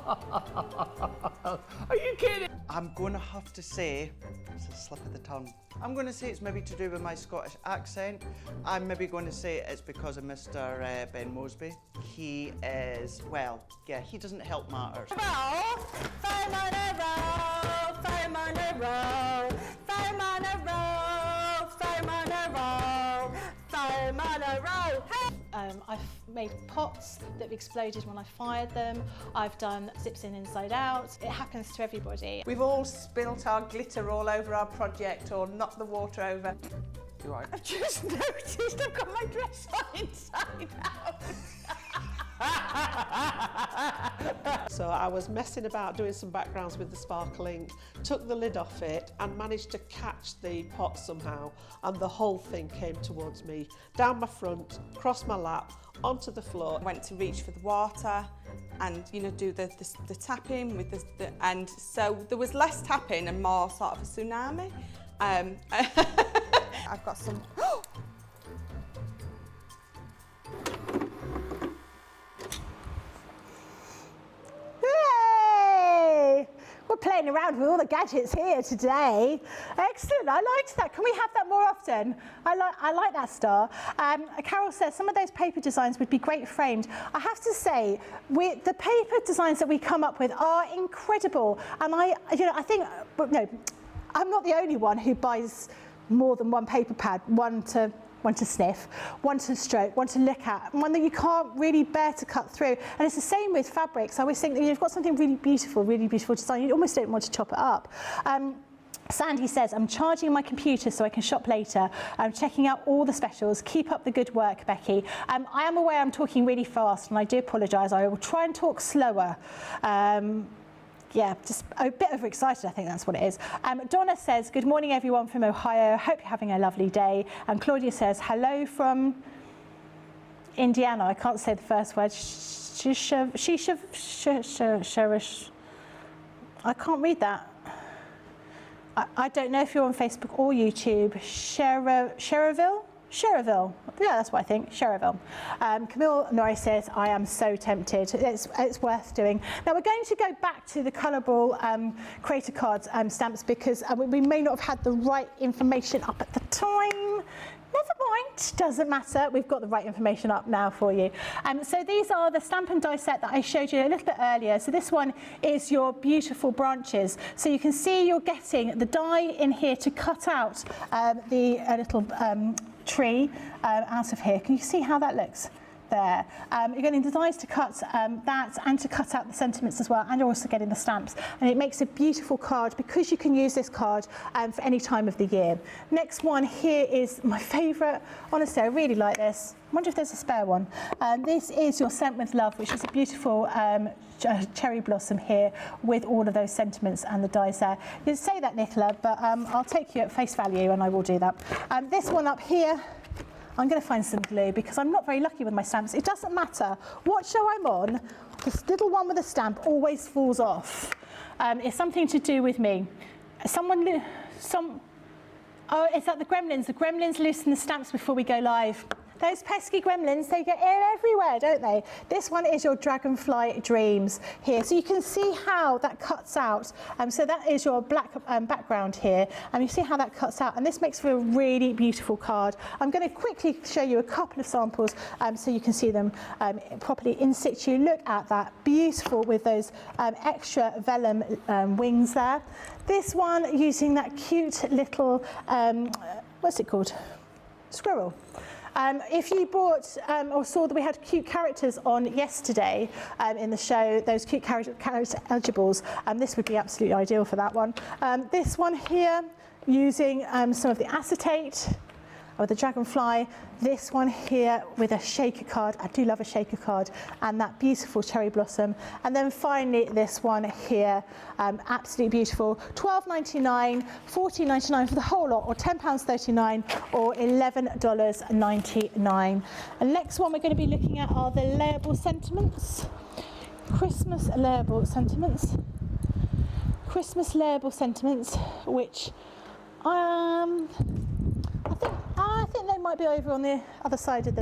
Are you kidding? I'm going to have to say, it's a slip of the tongue. I'm going to say it's maybe to do with my Scottish accent. I'm maybe going to say it's because of Mr. Ben Mosby. He is, well, yeah, he doesn't help matters. I've made pots that have exploded when I fired them. I've done zips in inside out. It happens to everybody. We've all spilt our glitter all over our project or knocked the water over. You're right. I've just noticed I've got my dress on inside out. So I was messing about doing some backgrounds with the sparkling, took the lid off it and managed to catch the pot somehow, and the whole thing came towards me, down my front, across my lap, onto the floor. I went to reach for the water and, you know, do the tapping with the and so there was less tapping and more sort of a tsunami. I've got some. Yay! We're playing around with all the gadgets here today. Excellent, I liked that. Can we have that more often? I like that, Star. Carol says some of those paper designs would be great framed. I have to say, the paper designs that we come up with are incredible. And I think, no, I'm not the only one who buys more than one paper pad, one to sniff, one to stroke, one to look at, one that you can't really bear to cut through. And it's the same with fabrics. I always think that you've got something really beautiful design, you almost don't want to chop it up. Sandy says, I'm charging my computer so I can shop later. I'm checking out all the specials. Keep up the good work, Becky. I am aware I'm talking really fast and I do apologise. I will try and talk slower. Yeah, just a bit overexcited, I think that's what it is. Donna says, good morning everyone from Ohio. Hope you're having a lovely day. And Claudia says, hello from Indiana. I can't say the first word. I can't read that. I don't know if you're on Facebook or YouTube. Cherville, yeah, that's what I think, Cherville. Camille Norris says, I am so tempted. It's worth doing. Now we're going to go back to the colourable creator cards stamps because we may not have had the right information up at the time. Never mind, doesn't matter. We've got the right information up now for you. So these are the stamp and die set that I showed you a little bit earlier. So this one is your beautiful branches. So you can see you're getting the die in here to cut out the little tree out of here. Can you see how that looks? There. You're getting the dies to cut that and to cut out the sentiments as well, and you're also getting the stamps, and it makes a beautiful card because you can use this card for any time of the year. Next one here is my favourite. Honestly, I really like this. I wonder if there's a spare one. This is your Scent with Love, which is a beautiful cherry blossom here with all of those sentiments and the dies there. You didn't say that, Nicola, but I'll take you at face value and I will do that. This one up here, I'm going to find some glue because I'm not very lucky with my stamps. It doesn't matter what show I'm on, this little one with a stamp always falls off. It's something to do with me. Oh, is that the Gremlins? The Gremlins loosen the stamps before we go live. Those pesky gremlins, they get in everywhere, don't they? This one is your Dragonfly Dreams here. So you can see how that cuts out. So that is your black background here. And you see how that cuts out. And this makes for a really beautiful card. I'm going to quickly show you a couple of samples so you can see them properly in situ. Look at that. Beautiful with those extra vellum wings there. This one using that cute little, what's it called? Squirrel. If you bought or saw that we had cute characters on yesterday in the show, those cute character eligibles, this would be absolutely ideal for that one. This one here, using some of the acetate with the Dragonfly. This one here with a shaker card. I do love a shaker card, and that beautiful cherry blossom. And then finally this one here, absolutely beautiful. $12.99, $14.99 for the whole lot, or £10.39, or $11.99. And next one we're going to be looking at are the layable sentiments. Christmas layable sentiments. Christmas layable sentiments, which I think they might be over on the other side of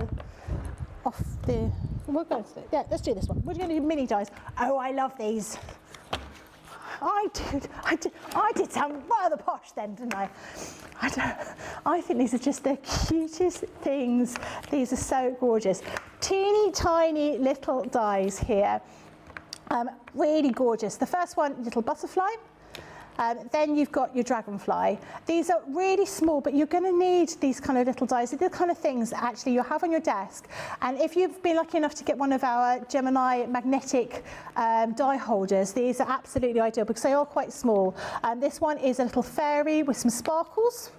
we'll go to yeah, let's do this one. We're going to do mini dies. Oh, I love these. I did sound rather posh then, didn't I? I think these are just the cutest things. These are so gorgeous. Teeny tiny little dies here. Really gorgeous. The first one, little butterfly. Then you've got your Dragonfly. These are really small, but you're going to need these kind of little dies. They're the kind of things that actually you'll have on your desk. And if you've been lucky enough to get one of our Gemini magnetic die holders, these are absolutely ideal because they are quite small. This one is a little fairy with some sparkles.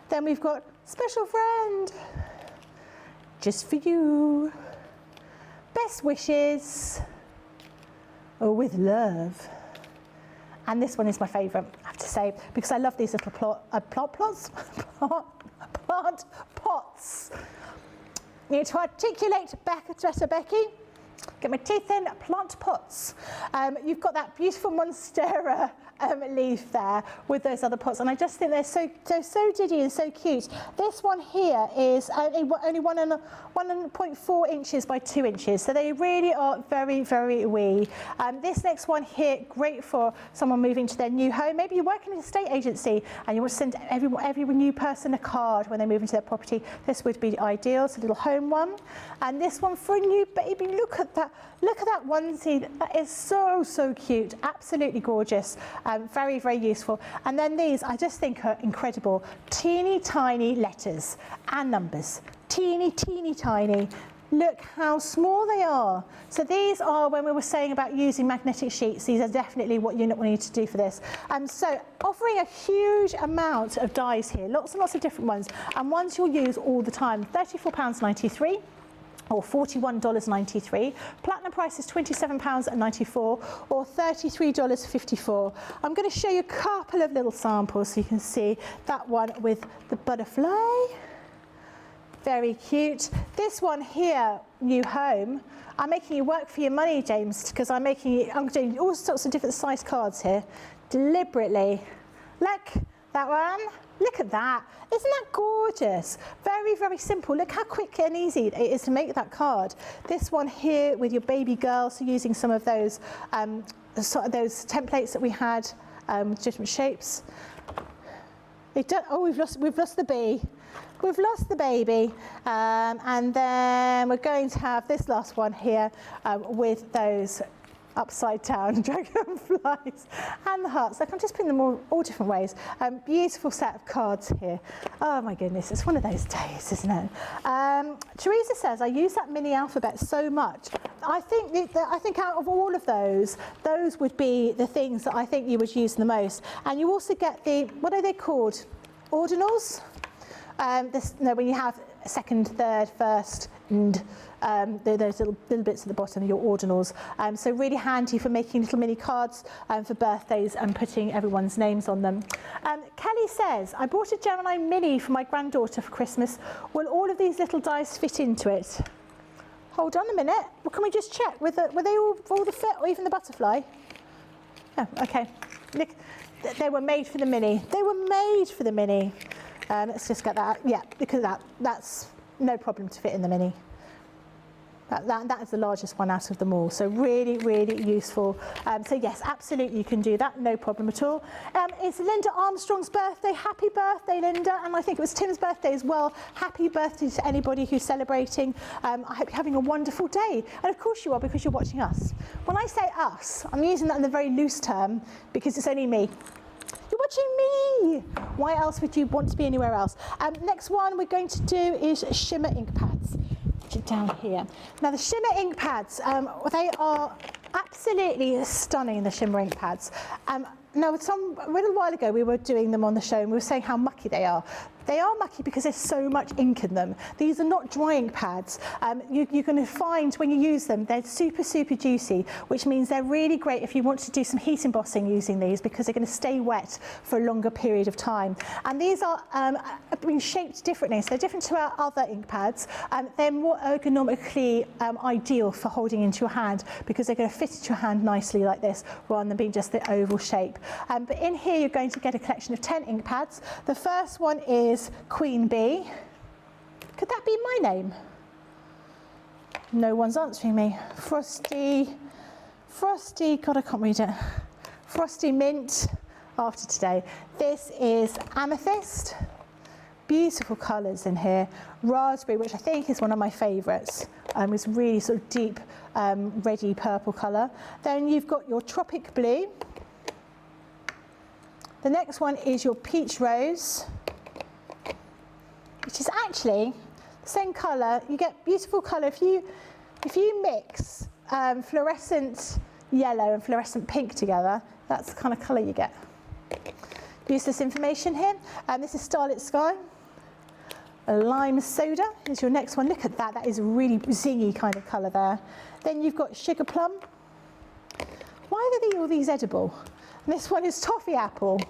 Then we've got special friend, just for you. Best wishes, with love. And this one is my favourite, I have to say, because I love these little plant pots. Need to articulate better, Becky. Get my teeth in, plant pots. You've got that beautiful Monstera leaf there with those other pots, and I just think they're so diddy and so cute. This one here is only 1.4 inches by 2 inches, so they really are very, very wee. This next one here, great for someone moving to their new home. Maybe you work in an estate agency and you want to send every new person a card when they move into their property. This would be ideal. It's a little home one. And this one for a new baby. Look at that onesie. That is so cute. Absolutely gorgeous. Very, very useful. And then these I just think are incredible. Teeny tiny letters and numbers. Teeny tiny. Look how small they are. So these are, when we were saying about using magnetic sheets, these are definitely what you need to do for this. So offering a huge amount of dies here, lots and lots of different ones, and ones you'll use all the time. £34.93. or $41.93. Platinum price is £27.94 or $33.54. I'm going to show you a couple of little samples so you can see that one with the butterfly. Very cute. This one here, new home. I'm making you work for your money, James, because I'm doing all sorts of different size cards here, deliberately. Look, that one. Look at that. Isn't that gorgeous? Very, very simple. Look how quick and easy it is to make that card. This one here with your baby girl, so using some of those templates that we had, different shapes. We've lost the bee. We've lost the baby. And then we're going to have this last one here with those upside down dragonflies and the hearts. Like, I'm just putting them all different ways. Beautiful set of cards here. Oh my goodness, it's one of those days, isn't it? Teresa says, I use that mini alphabet so much. I think out of all of those would be the things that I think you would use the most. And you also get the, what are they called? Ordinals? When you have second, third, first, and those little bits at the bottom are your ordinals. So really handy for making little mini cards for birthdays and putting everyone's names on them. Kelly says, I bought a Gemini Mini for my granddaughter for Christmas. Will all of these little dies fit into it? Hold on a minute. Well, can we just check? Were they all the fit, or even the butterfly? Oh, okay. Look, they were made for the Mini. They were made for the Mini. Let's just get that. Yeah, look at that. That's no problem to fit in the mini. That is the largest one out of them all, so really, really useful. So yes, absolutely you can do that, no problem at all. It's Linda Armstrong's birthday. Happy birthday, Linda. And I think it was Tim's birthday as well. Happy birthday to anybody who's celebrating. I hope you're having a wonderful day. And of course you are, because you're watching us. When I say us, I'm using that in a very loose term because it's only me. You're watching me. Why else would you want to be anywhere else? Next one we're going to do is shimmer ink pads. Down here. Now the shimmer ink pads, they are absolutely stunning, the shimmer ink pads. Now a little while ago we were doing them on the show and we were saying how mucky they are. They are mucky because there's so much ink in them. These are not dry ink pads. You're going to find when you use them, they're super, super juicy, which means they're really great if you want to do some heat embossing using these because they're going to stay wet for a longer period of time. And these are being shaped differently, so they're different to our other ink pads. They're more ergonomically ideal for holding into your hand because they're going to fit into your hand nicely like this rather than being just the oval shape. But in here you're going to get a collection of 10 ink pads. The first one is Queen Bee. Could that be my name? No one's answering me. Frosty, God, I can't read it. Frosty Mint after today. This is Amethyst. Beautiful colours in here. Raspberry, which I think is one of my favourites. It's really sort of deep, reddy purple colour. Then you've got your Tropic Blue. The next one is your Peach Rose, which is actually the same colour. You get beautiful colour if you mix fluorescent yellow and fluorescent pink together. That's the kind of colour you get. Useless information here. This is Starlit Sky. A Lime Soda is your next one. Look at that. That is a really zingy kind of colour there. Then you've got Sugar Plum. Why are all these edible? And this one is Toffee Apple.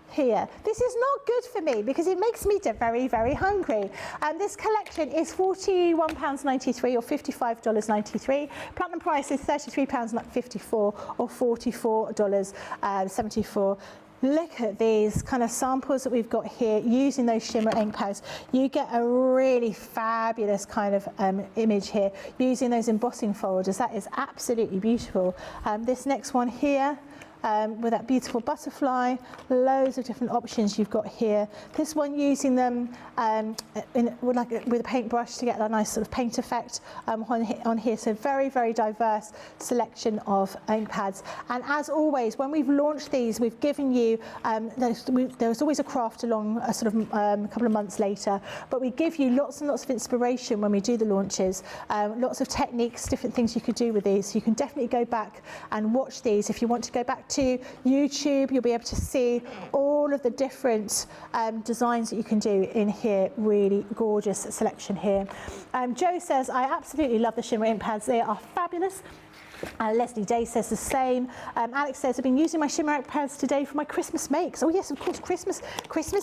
Here. This is not good for me because it makes me very, very hungry. And this collection is £41.93 or $55.93. Platinum price is £33.54 or $44.74. Look at these kind of samples that we've got here using those shimmer ink pads. You get a really fabulous kind of image here using those embossing folders. That is absolutely beautiful. This next one here, with that beautiful butterfly, loads of different options you've got here. This one using them with a paintbrush to get that nice sort of paint effect on here. So very, very diverse selection of ink pads. And as always, when we've launched these, we've given you, there's always a craft along a sort of a couple of months later, but we give you lots and lots of inspiration when we do the launches, lots of techniques, different things you could do with these. So you can definitely go back and watch these. If you want to go back to YouTube, you'll be able to see all of the different designs that you can do in here. Really gorgeous selection here. Joe says, I absolutely love the shimmer ink pads. They are fabulous. Leslie Day says the same. Alex says, I've been using my shimmer ink pads today for my Christmas makes. Oh yes, of course, Christmas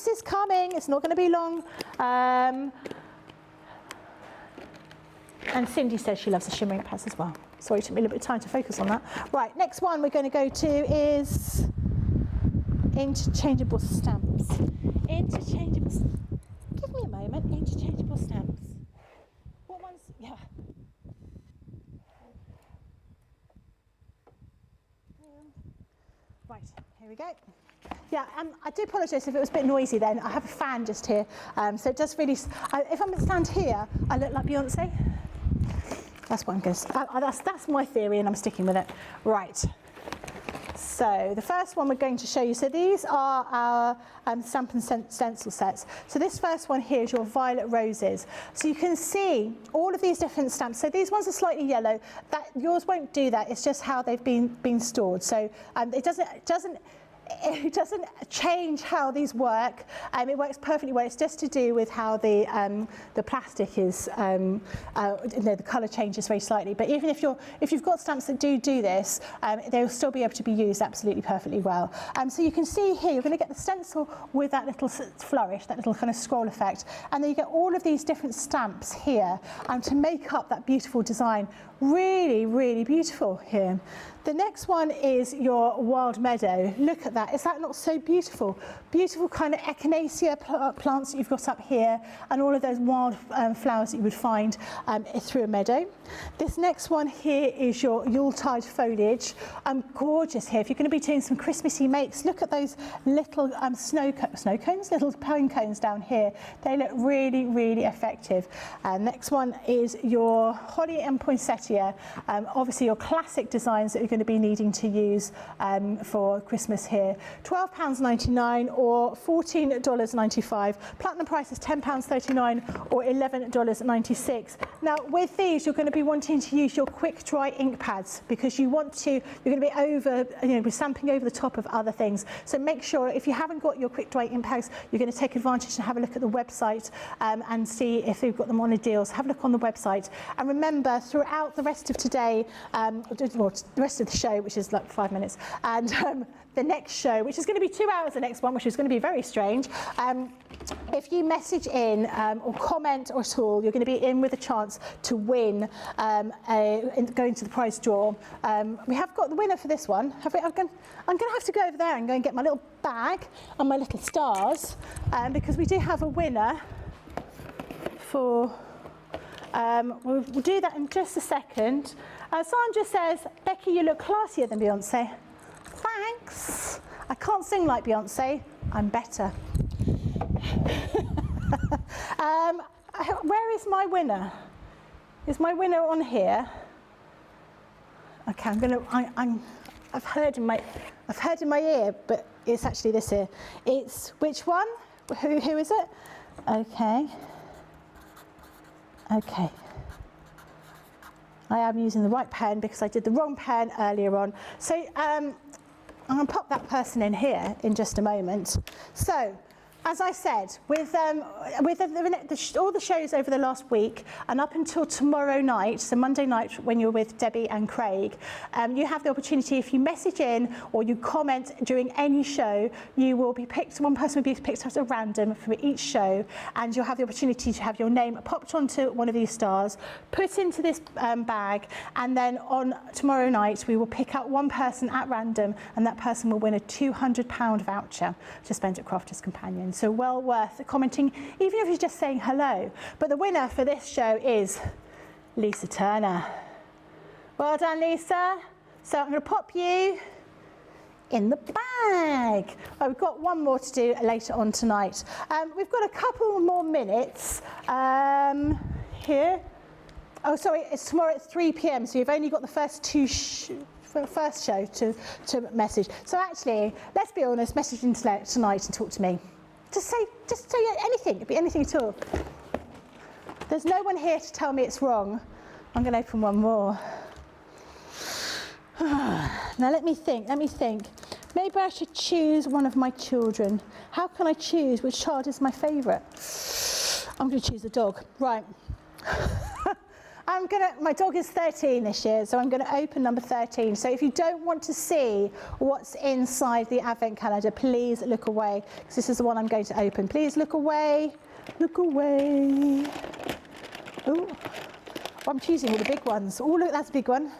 is coming. It's not going to be long. And Cindy says she loves the shimmer ink pads as well. Sorry, it took me a little bit of time to focus on that. Right, next one we're going to go to is interchangeable stamps. Interchangeable. Give me a moment. Interchangeable stamps. What ones? Yeah. Right, here we go. Yeah, I do apologise if it was a bit noisy then. I have a fan just here, so it does really. If I'm stand here, I look like Beyonce. That's what I'm going to. That's my theory, and I'm sticking with it. Right. So the first one we're going to show you. So these are our stamp and stencil sets. So this first one here is your Violet Roses. So you can see all of these different stamps. So these ones are slightly yellow. Yours won't do that. It's just how they've been stored. So it doesn't change how these work. It works perfectly well. It's just to do with how the plastic is, the colour changes very slightly. But even if you've got stamps that do this, they'll still be able to be used absolutely perfectly well. So you can see here, you're going to get the stencil with that little flourish, that little kind of scroll effect, and then you get all of these different stamps here to make up that beautiful design. Really, really beautiful here. The next one is your Wild Meadow. Look at that. Is that not so beautiful? Beautiful kind of echinacea plants that you've got up here, and all of those wild flowers that you would find through a meadow. This next one here is your Yuletide foliage. Gorgeous here. If you're going to be doing some Christmassy makes, look at those little snow cones, little pine cones down here. They look really, really effective. Next one is your holly and poinsettia. Obviously your classic designs that you're going to be needing to use for Christmas here. £12.99 or $14.95. Platinum price is £10.39 or $11.96. Now with these you're going to be wanting to use your quick dry ink pads, because you're going to be stamping over the top of other things. So make sure, if you haven't got your quick dry ink pads, you're going to take advantage and have a look at the website and see if they've got them on a deal. So have a look on the website. And remember, throughout the rest of today, the rest of the show, which is like 5 minutes, and the next show, which is going to be 2 hours, the next one, which is going to be very strange. If you message in or comment or at all, you're going to be in with a chance to win go into the prize draw. We have got the winner for this one. I'm going to have to go over there and go and get my little bag and my little stars, because we do have a winner for... we'll do that in just a second. Sandra says, Becky, you look classier than Beyonce. Thanks. I can't sing like Beyonce. I'm better. Where is my winner? Is my winner on here? Okay, I've heard in my ear, but it's actually this ear. It's which one? Who is it? Okay. Okay. I am using the right pen because I did the wrong pen earlier on. So I'm going to pop that person in here in just a moment. So, as I said, with all the shows over the last week and up until tomorrow night, so Monday night when you're with Debbie and Craig, you have the opportunity, if you message in or you comment during any show, you will be picked, one person will be picked out at random from each show, and you'll have the opportunity to have your name popped onto one of these stars, put into this bag, and then on tomorrow night we will pick out one person at random, and that person will win a £200 voucher to spend at Crafters Companion. So well worth commenting, even if you're just saying hello. But the winner for this show is Lisa Turner. Well done, Lisa. So I'm going to pop you in the bag. Oh, we've got one more to do later on tonight. We've got a couple more minutes here. Oh, sorry, it's tomorrow at 3 p.m. So you've only got the first first show to message. So actually, let's be honest, message in tonight and talk to me. Just say anything. It'd be anything at all. There's no one here to tell me it's wrong. I'm going to open one more. Now let me think. Maybe I should choose one of my children. How can I choose which child is my favourite? I'm going to choose a dog. Right. My dog is 13 this year, so I'm going to open number 13. So if you don't want to see what's inside the advent calendar, please look away, because this is the one I'm going to open. Please look away. Look away. Oh, I'm choosing all the big ones. Oh, look, that's a big one.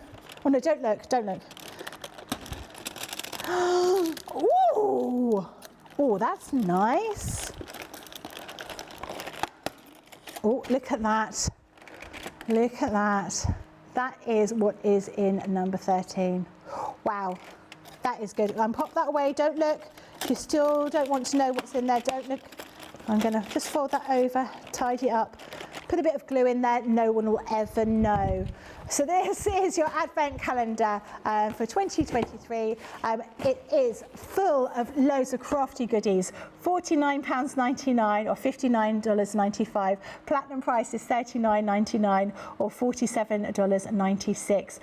Oh, no, don't look. Oh, that's nice. Oh, look at that. Look at that. That is what is in number 13. Wow, that is good. Pop that away, don't look. If you still don't want to know what's in there, don't look. I'm going to just fold that over, tidy it up, put a bit of glue in there, no one will ever know. So this is your advent calendar for 2023. It is full of loads of crafty goodies. £49.99 or $59.95. Platinum price is $39.99 or $47.96.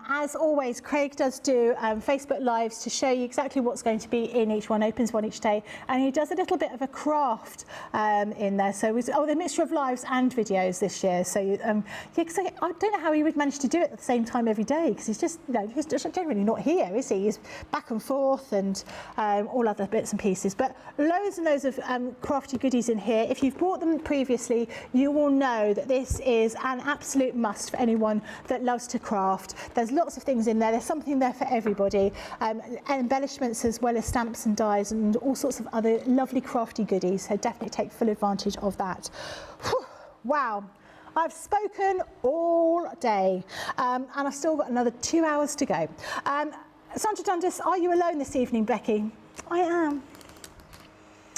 As always, Craig does do Facebook Lives to show you exactly what's going to be in each one, opens one each day, and he does a little bit of a craft in there. So the mixture of lives and videos this year. So I don't know how he would manage manage to do it at the same time every day because he's just, he's just generally not here, is he? He's back and forth and all other bits and pieces. But loads and loads of crafty goodies in here. If you've bought them previously, you will know that this is an absolute must for anyone that loves to craft. There's lots of things in there. There's something there for everybody. Embellishments as well as stamps and dies and all sorts of other lovely crafty goodies. So definitely take full advantage of that. Whew, wow. I've spoken all day and I've still got another 2 hours to go. Sandra Dundas, are you alone this evening, Becky? I am.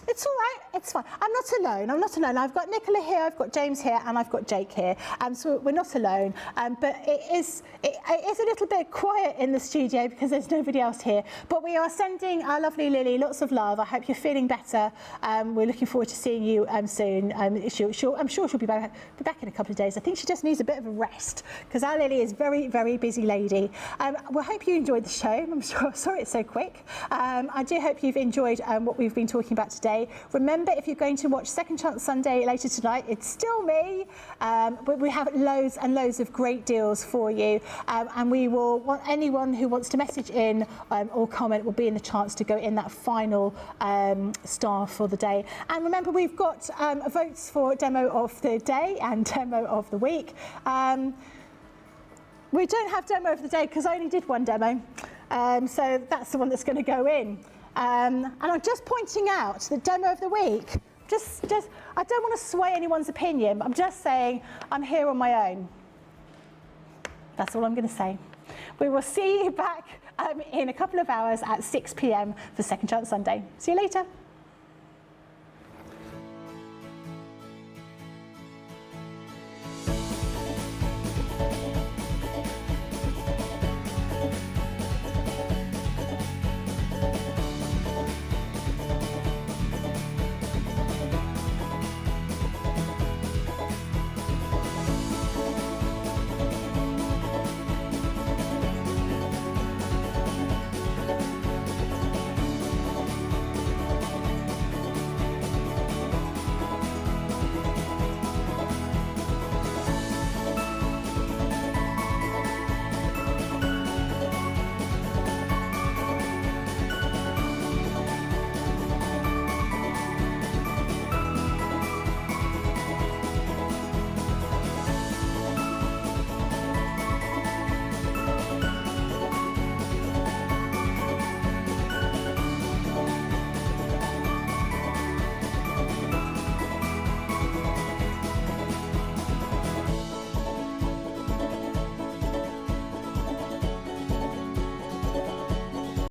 It's all right, it's fine. I'm not alone. I've got Nicola here, I've got James here, and I've got Jake here. So we're not alone. But it is a little bit quiet in the studio because there's nobody else here. But we are sending our lovely Lily lots of love. I hope you're feeling better. We're looking forward to seeing you soon. I'm sure she'll be back in a couple of days. I think she just needs a bit of a rest because our Lily is a very, very busy lady. We hope you enjoyed the show. I'm sorry it's so quick. I do hope you've enjoyed what we've been talking about today. Remember, if you're going to watch Second Chance Sunday later tonight, it's still me. But we have loads and loads of great deals for you. And we will want anyone who wants to message in or comment will be in the chance to go in that final star for the day. And remember, we've got votes for Demo of the Day and Demo of the Week. We don't have Demo of the Day because I only did one demo. So that's the one that's going to go in. And I'm just pointing out the Demo of the Week. I don't want to sway anyone's opinion. I'm just saying I'm here on my own. That's all I'm going to say. We will see you back in a couple of hours at 6 p.m. for Second Chance Sunday. See you later.